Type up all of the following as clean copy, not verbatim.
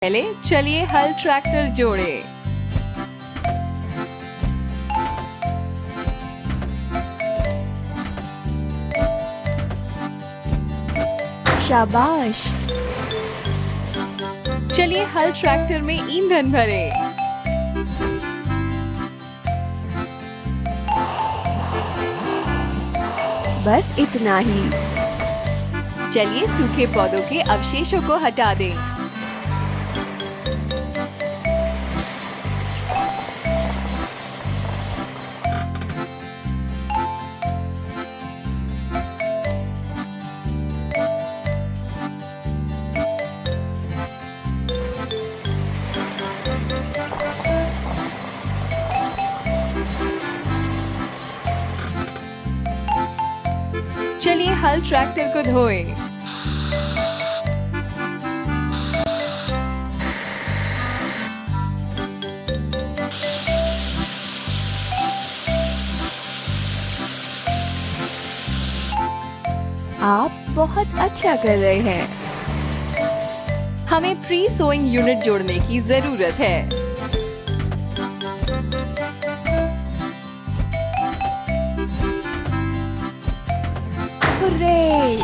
पहले चलिए हल ट्रैक्टर जोड़े। शाबाश। चलिए हल ट्रैक्टर में ईंधन भरे। बस इतना ही। चलिए सूखे पौधों के अवशेषों को हटा दें। चलिए हल ट्रैक्टर को धोएं। आप बहुत अच्छा कर रहे हैं। हमें प्री सोइंग यूनिट जोड़ने की जरूरत है। हुर्रे!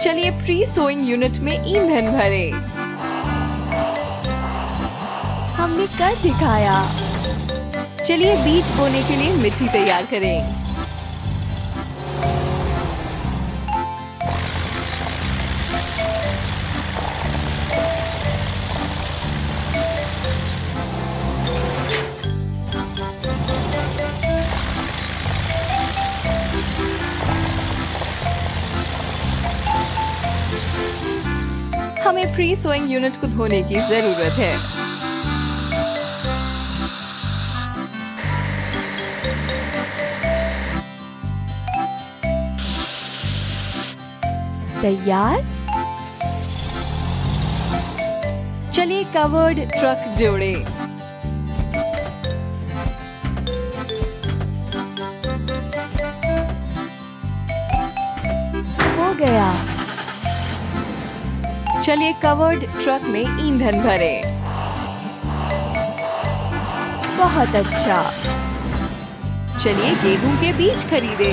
चलिए प्री सोइंग यूनिट में ईंधन भरे। हमने कर दिखाया। चलिए बीज बोने के लिए मिट्टी तैयार करें। हमें प्री सोइंग यूनिट को धोने की जरूरत है। तैयार। चलिए कवर्ड ट्रक जोड़े। हो गया। चलिए कवर्ड ट्रक में ईंधन भरे। बहुत अच्छा। चलिए गेहूं के बीज खरीदे।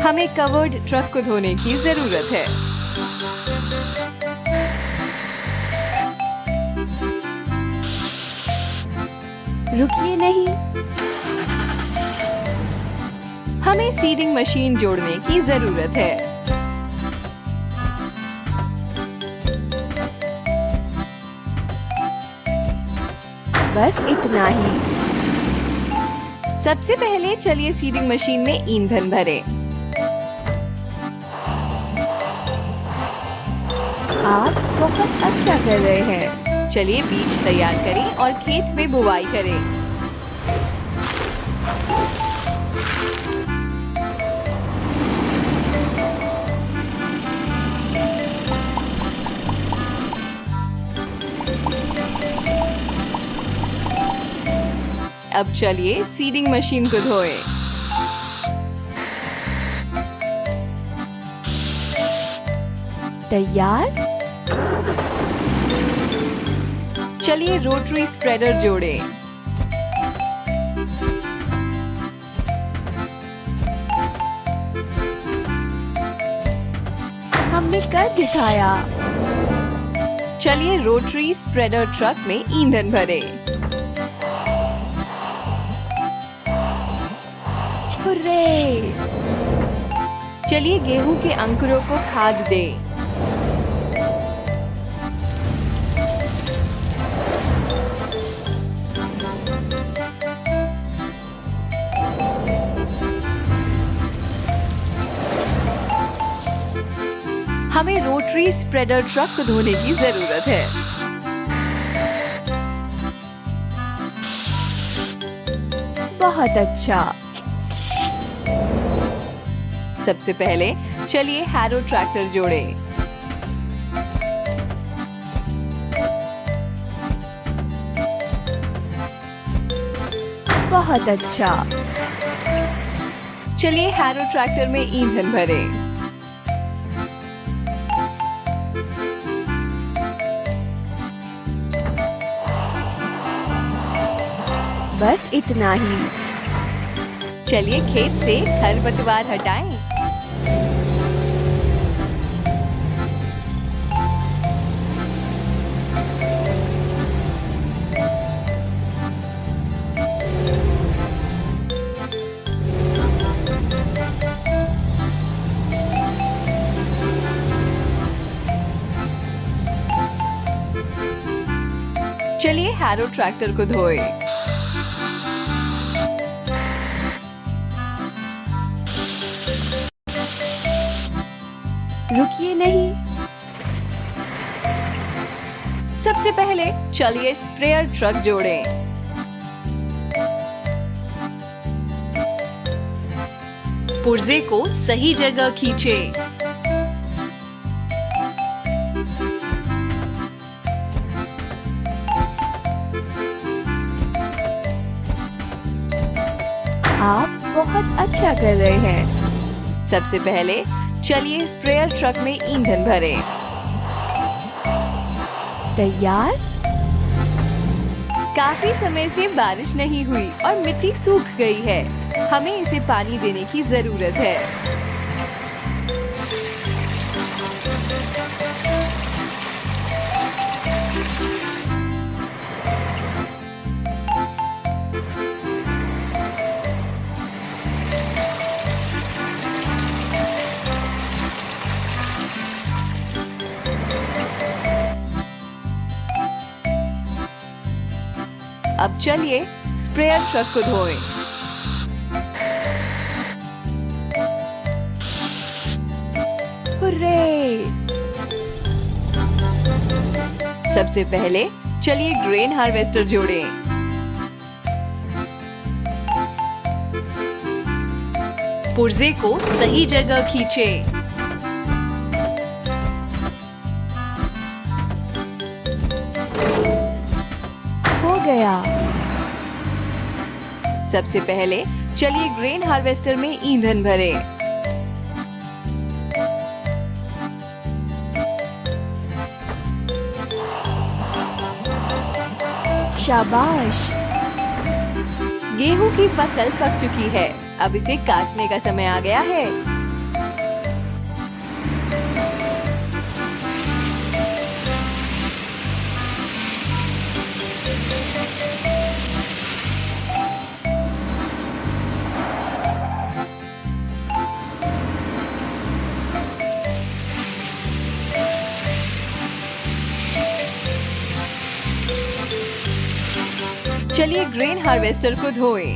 हमें कवर्ड ट्रक को धोने की जरूरत है। रुकिए नहीं। हमें सीडिंग मशीन जोड़ने की जरूरत है। बस इतना ही। सबसे पहले चलिए सीडिंग मशीन में ईंधन भरें। आप बहुत अच्छा कर रहे हैं। चलिए बीज तैयार करें और खेत में बुवाई करें। अब चलिए सीडिंग मशीन को धोएं। तैयार। चलिए रोटरी स्प्रेडर जोड़ें। हमने कर दिखाया। चलिए रोटरी स्प्रेडर ट्रक में ईंधन भरें। हुर्रे! चलिए गेहूं के अंकुरों को खाद दें। हमें रोटरी स्प्रेडर ट्रक को धोने की जरूरत है। बहुत अच्छा। सबसे पहले चलिए हैरो ट्रैक्टर जोड़ें। बहुत अच्छा। चलिए हैरो ट्रैक्टर में ईंधन भरें। बस इतना ही। चलिए खेत से खरपतवार हटाएं। चलिए हैरो ट्रैक्टर को धोएं। रुकिए नहीं। सबसे पहले चलिए स्प्रेयर ट्रक जोड़ें। पुर्जे को सही जगह खींचें। आप बहुत अच्छा कर रहे हैं। सबसे पहले चलिए स्प्रेयर ट्रक में ईंधन भरें। तैयार। काफी समय से बारिश नहीं हुई और मिट्टी सूख गई है। हमें इसे पानी देने की जरूरत है। अब चलिए स्प्रेयर ट्रक को धोएं। हुर्रे! सबसे पहले चलिए ग्रेन हार्वेस्टर जोड़ें। पुर्जे को सही जगह खींचें। हो गया। सबसे पहले चलिए ग्रेन हार्वेस्टर में ईंधन भरें। शाबाश। गेहूं की फसल पक चुकी है। अब इसे काटने का समय आ गया है। चलिए ग्रेन हार्वेस्टर को धोएं।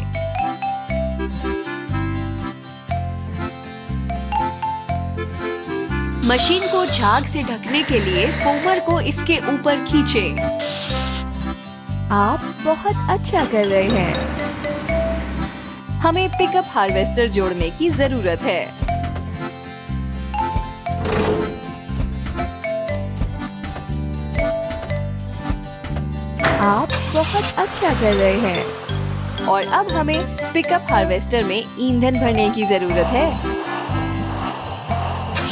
मशीन को झाग से ढकने के लिए फोमर को इसके ऊपर खींचें। आप बहुत अच्छा कर रहे हैं। हमें पिकअप हार्वेस्टर जोड़ने की जरूरत है। आप बहुत अच्छा कर रहे हैं। और अब हमें पिकअप हार्वेस्टर में ईंधन भरने की जरूरत है।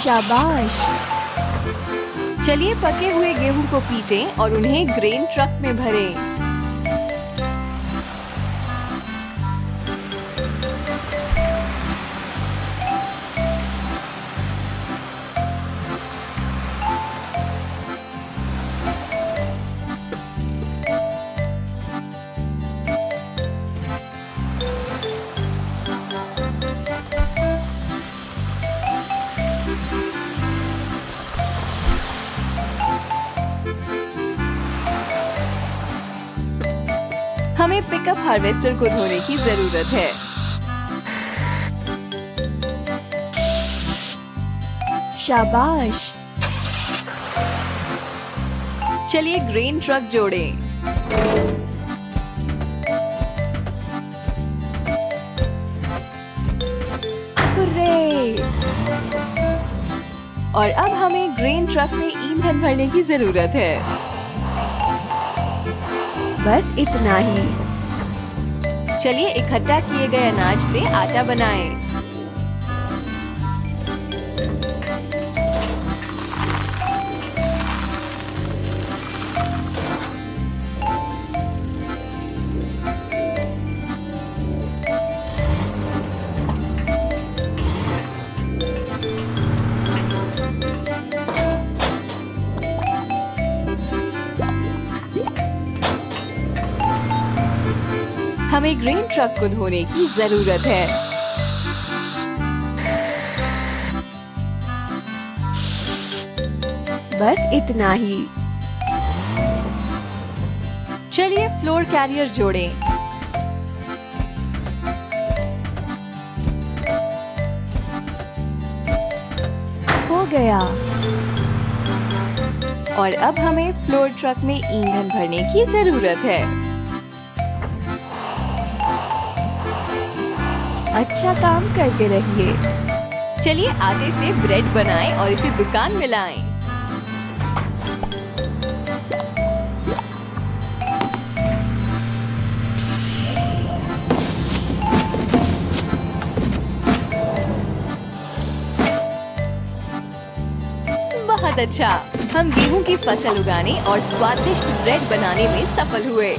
शाबाश। चलिए पके हुए गेहूं को पीटें और उन्हें ग्रेन ट्रक में भरें। हमें पिकअप हार्वेस्टर को धोने की जरूरत है। शाबाश। चलिए ग्रेन ट्रक जोड़ें। हुर्रे! और अब हमें ग्रेन ट्रक में ईंधन भरने की जरूरत है। बस इतना ही। चलिए इकट्ठा किए गए अनाज से आटा बनाएं। हमें ग्रेन ट्रक को धोने की जरूरत है। बस इतना ही। चलिए फ्लोर कैरियर जोड़ें। हो गया। और अब हमें फ्लोर ट्रक में ईंधन भरने की जरूरत है। अच्छा काम करते रहिए। चलिए आटे से ब्रेड बनाएं और इसे दुकान में लाएं। बहुत अच्छा, हम गेहूं की फसल उगाने और स्वादिष्ट ब्रेड बनाने में सफल हुए।